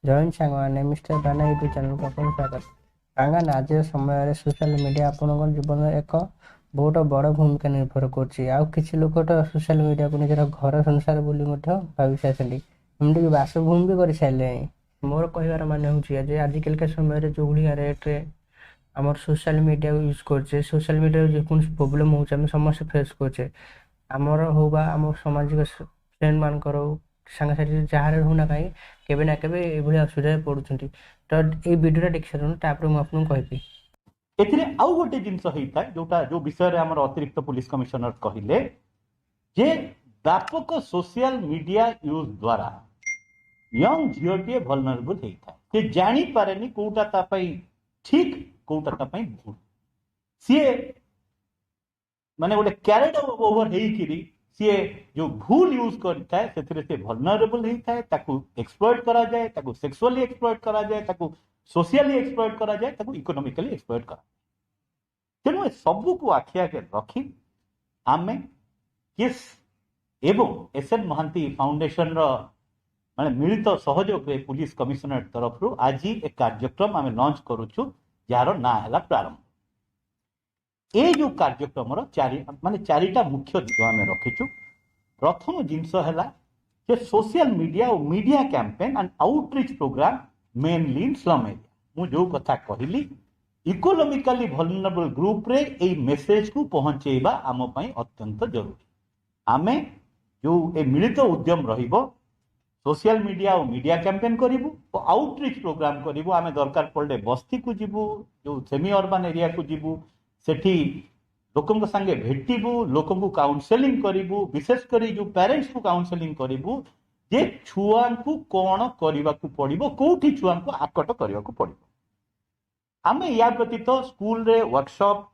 Join सांगने mister बाना YouTube channel को आपको स्वागत। सांगने आज समय सोशल मीडिया आपन जीवन एक बहुत बड़ भूमिका निर्भर कर लोक तो सोशल मीडिया को निजर घर संसार बोली भावी सारी एमती बासभूमि भी कर सारे। मोर कहबार मान हूँ आजिकल का समय जो भाया रेट्रे आम सोशल मीडिया यूज करे सोशल मीडिया जेकोसी प्रोब्लेम हो समस्त फेस करे आमर हो आम सामाजिक फ्रेंड मानकर सांगसाथी जहाँ होना कहीं केबे ना केबे एभली असुविधा पड़ुछंती। तो ए वीडियो देखि सारन तापर मु आपन कहबी एथिरे आउ गोटे जिनस होइता जोटा जो विषय रे हमर अतिरिक्त पुलिस कमिश्नर कहिले जे व्यापक सोशल मीडिया यूज द्वारा यंग झियोटे वल्नरेबल हेइता से जानी पारेनी कोटा ता पई ठीक कोटा ता पई भूल सिए माने गोटे कैरेट ओवर हेइकिरी सिए जो भूल यूज करता है सेथिरे से वल्नरेबल हेइता है ताकू एक्सप्लॉइट करा जाए ताकू सेक्सुअली एक्सप्लॉइट करा जाए ताकू सोशली एक्सप्लॉइट करा जाए ताकू इकोनॉमिकली एक्सप्लॉइट करा तेणु सबू को आखि आगे रखी आमे किस एवं एसएन महांती फाउंडेशन माने मिलित सहयोग रे पुलिस कमिश्नरेट तरफ आज एक कार्यक्रम आमे लॉन्च करूछु जार ना हला प्रारंभ। ए जो कार्यक्रम माने चारिटा मुख्य दिग आमे रखिछु। प्रथम जिनस हला जे सोशल मीडिया और media campaign and outreach programme mainly in slum area मु जो कथा कहली इकोनॉमिकली वल्नरेबल ग्रुप रे ए मेसेज को पहुंचेबा आम पई अत्यंत जरूरी। आमे जो ए मिलित उद्यम रहिबो सोशल मीडिया और मीडिया कैंपेन करिवु और आउटरीच प्रोग्राम करिवु आमे दरकार पड़ले बस्ती को जिवु जो सेमी अर्बन एरिया को जिवु सेठी लोकंक संगे भेटिबु लोकंक काउंसलिंग करिवु विशेष करी जो पेरेंट्स को काउंसलिंग करिवु जे छुआ को कौन करने को पड़ो कौटी छुआ को आकट करने को पड़ो। आमे या व्यतीत स्कूल रे वर्कशॉप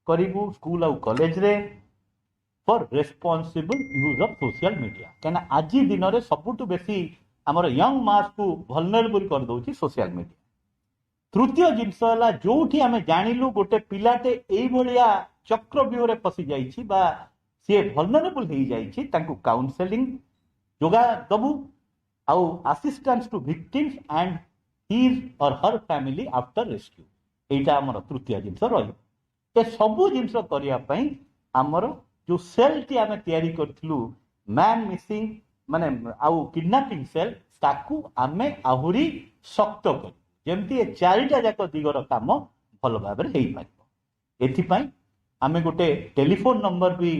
करिवु स्कूल और कॉलेज रे for responsible use of social media कहना आज दिन में सबुठ बेसी आमर यंग मास को वल्नरेबल कर दउची सोशल मीडिया। तृतीय जिनस है जो आम जानिलु गोटे पिलाटे एभलिया चक्रव्यूह फसी जाइछि बा सी वल्नरेबल हो जाइछि तांको काउंसलिंग जोगा दबु आउ assistance to victims and his और हर फैमिली आफ्टर रेस्क्यू एटा हमर तृतीय जिनस रही। ए सबु जिनस करिया पई हमर जो सेल टी आमे तयारी करथिलु मैन मिसिंग माने आउ किडनैपिंग सेल ताकू आमे आहुरी शक्त कर जेमती ए चारिटा जाक दिगर काम भल भाबरे हेई पारिबो। एथि पई आमे गोटे टेलीफोन नंबर भी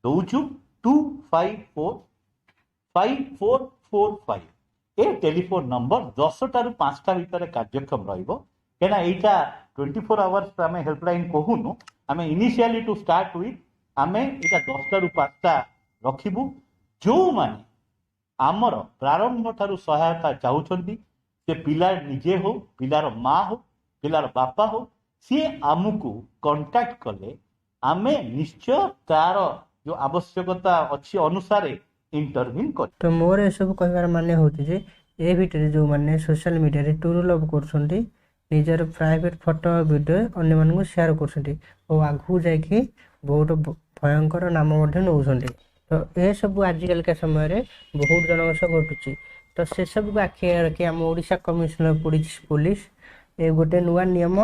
दउछु 2545445 ए टेलीफोन नंबर 10 टारु 5 टा भीतर कार्यक्रम रहिबो केना एटा 24 आवर्स आमे हेल्पलाइन कहूनु आमे इनिशियली टू स्टार्ट विथ आमे एटा 10 टारु 5 टा रखिबु जो माने आमर प्रारंभ ठारु सहायता चाहुछंती से पिलार निजे हो पिलार माँ हो पिलार बापा हो सी आमको कांटेक्ट कले आमे निश्चय तार जो आवश्यकता अच्छी अनुसार इंटरव्यू कर। तो मोर ए सब कहबार माने होती जे ए भितर जो माने सोशल मीडिया रे टूर लव करछंती निजर प्राइवेट फोटो वीडियो अन्य मानकु शेयर करछंती और आगु जाय कि बहुत भयंकर नाम मध्ये नउछंती। तो ए सब आजिकल के समय रे बहुत जनक सह घटुची। तो से सब को आखि रखी आम ओडिशा कमिश्नर पुलिस ए गोटे नुआ नियम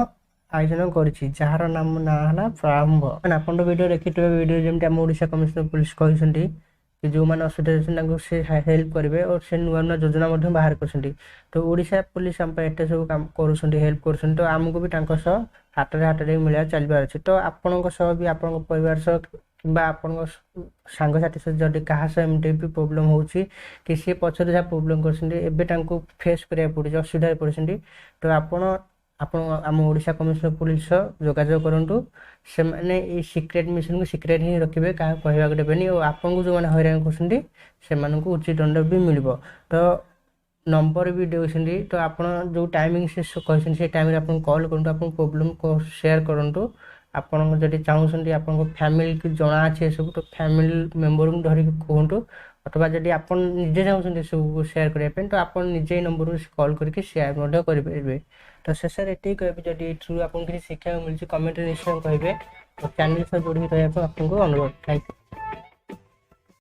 आयोजन करिछि जार नाम ना हला प्रारंभ। आपन वीडियो देखिथिबे वीडियो जेमति आम ओडिशा कमिश्नर पुलिस कहिसंती कि जो माने असुविधा छन तांको से हेल्प करबे और से नुआ नुआ योजना मध्ये बाहर करसंती। तो ओडिशा पुलिस हम पे एते सब काम करूसंती हेल्प करसंती। तो आमको भी तांको सह हाटरे मिलिया चलबार अछि। तो आपनको सह भी आपनको परिवार सह किंबा आपन सांगसाथी से जदि कहा से एमटी भी प्रॉब्लम होउछि कि से पछरे जा प्रॉब्लम करसंती एबे तांको फेस करिया पड़ि असुविधा पड़संती। तो आपन आम ओडिशा कमिश्नर पुलिस जोगाजोग करंतु से माने ए सीक्रेट मिशन को सीक्रेट ही रखिबे का कहबा के देबेनी और आपन को जो माने हैरान करसंती से मानन को उचित दंड भी मिलबो। तो नंबर भी देउसंती। तो आपन जो टाइमिंग से कहसन से टाइम रे आपन कॉल करंतु आपन प्रॉब्लम को शेयर करंतु आपन जदि चाहूसंती आपन फैमिली की जना अछि सब तो फैमिली मेंबर को धरि कहंतु अथवा जदि आपन निजे चाहूसंती सब शेयर करिया पेन तो आपन निजे नंबर से कॉल करके शेयर मध्ये करि परबे। तो शेष रे एति कहबे जदि थ्रू आपन किछि शिक्षा मिलछि कमेंट निश्चय कहबे और चैनल से जोड़ी रहबो आपन को अनुरोध। Thank you.